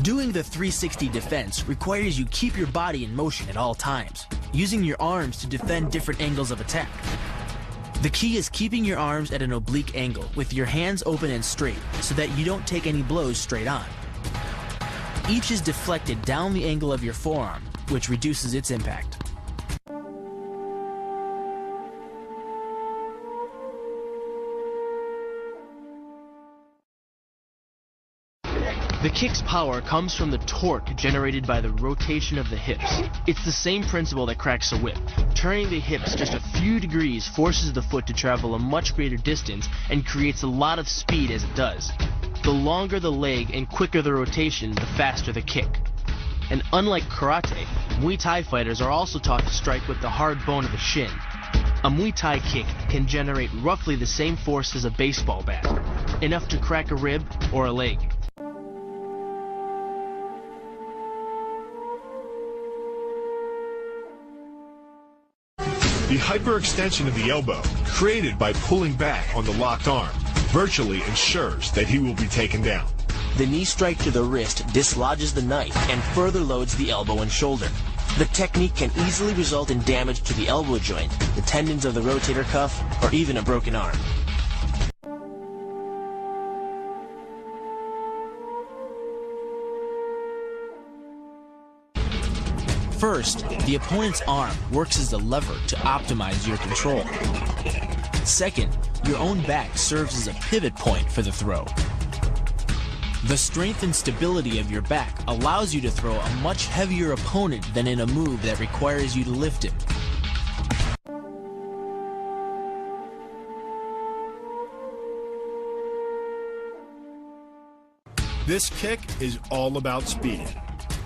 Doing the 360 defense requires you keep your body in motion at all times, using your arms to defend different angles of attack. The key is keeping your arms at an oblique angle with your hands open and straight so that you don't take any blows straight on. Each is deflected down the angle of your forearm, which reduces its impact. The kick's power comes from the torque generated by the rotation of the hips. It's the same principle that cracks a whip. Turning the hips just a few degrees forces the foot to travel a much greater distance and creates a lot of speed as it does. The longer the leg and quicker the rotation, the faster the kick. And unlike karate, Muay Thai fighters are also taught to strike with the hard bone of the shin. A Muay Thai kick can generate roughly the same force as a baseball bat, enough to crack a rib or a leg. The hyperextension of the elbow, created by pulling back on the locked arm, virtually ensures that he will be taken down. The knee strike to the wrist dislodges the knife and further loads the elbow and shoulder. The technique can easily result in damage to the elbow joint, the tendons of the rotator cuff, or even a broken arm. First, the opponent's arm works as a lever to optimize your control. Second, your own back serves as a pivot point for the throw. The strength and stability of your back allows you to throw a much heavier opponent than in a move that requires you to lift him. This kick is all about speed.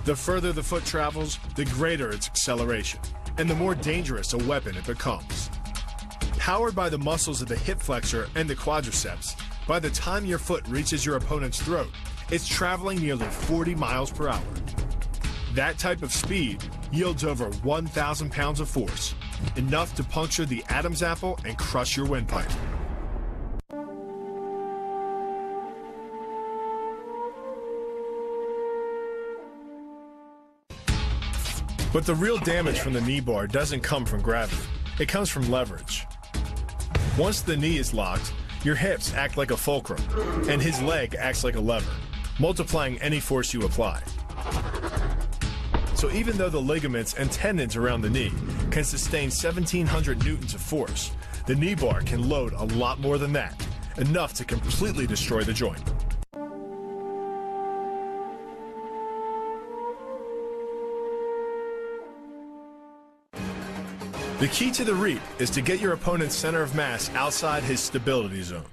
The further the foot travels, the greater its acceleration, and the more dangerous a weapon it becomes. Powered by the muscles of the hip flexor and the quadriceps, by the time your foot reaches your opponent's throat, it's traveling nearly 40 miles per hour. That type of speed yields over 1,000 pounds of force, enough to puncture the Adam's apple and crush your windpipe. But the real damage from the knee bar doesn't come from gravity. It comes from leverage. Once the knee is locked, your hips act like a fulcrum, and his leg acts like a lever, multiplying any force you apply. So even though the ligaments and tendons around the knee can sustain 1,700 newtons of force, the knee bar can load a lot more than that, enough to completely destroy the joint. The key to the reap is to get your opponent's center of mass outside his stability zone.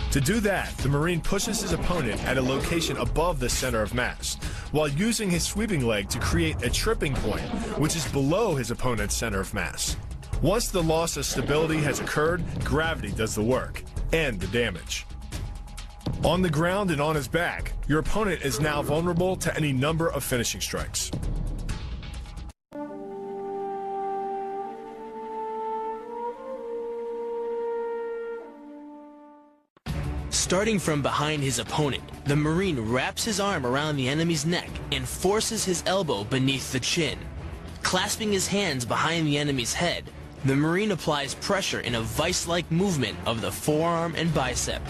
To do that, the Marine pushes his opponent at a location above the center of mass, while using his sweeping leg to create a tripping point, which is below his opponent's center of mass. Once the loss of stability has occurred, gravity does the work, and the damage. On the ground and on his back, your opponent is now vulnerable to any number of finishing strikes. Starting from behind his opponent, the Marine wraps his arm around the enemy's neck and forces his elbow beneath the chin. Clasping his hands behind the enemy's head, the Marine applies pressure in a vice-like movement of the forearm and bicep.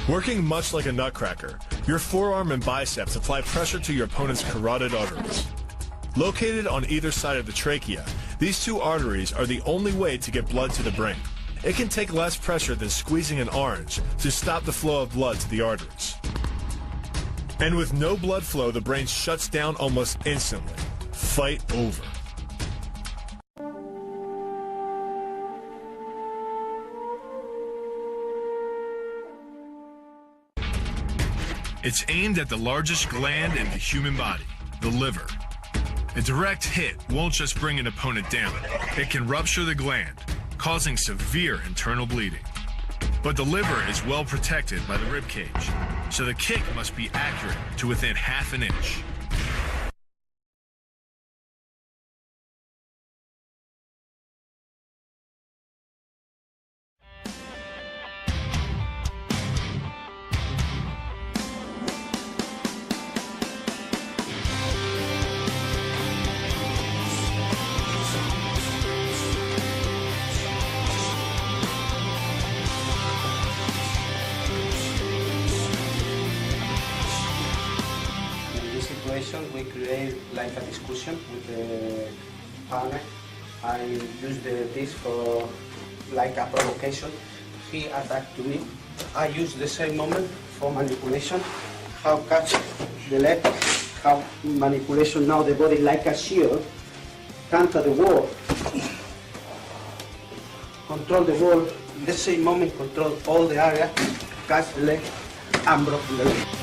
Working much like a nutcracker, your forearm and biceps apply pressure to your opponent's carotid arteries. Located on either side of the trachea, these two arteries are the only way to get blood to the brain. It can take less pressure than squeezing an orange to stop the flow of blood to the arteries. And with no blood flow, the brain shuts down almost instantly. Fight over. It's aimed at the largest gland in the human body, the liver. A direct hit won't just bring an opponent down. It can rupture the gland, causing severe internal bleeding. But the liver is well protected by the rib cage, so the kick must be accurate to within half an inch. this situation, we create like a discussion with the partner. I use this for like a provocation. He attacked to me. I use the same moment for manipulation. How catch the leg, how manipulation now the body like a shield, counter the wall, control the wall, in the same moment control all the area, catch the leg, and broke the leg.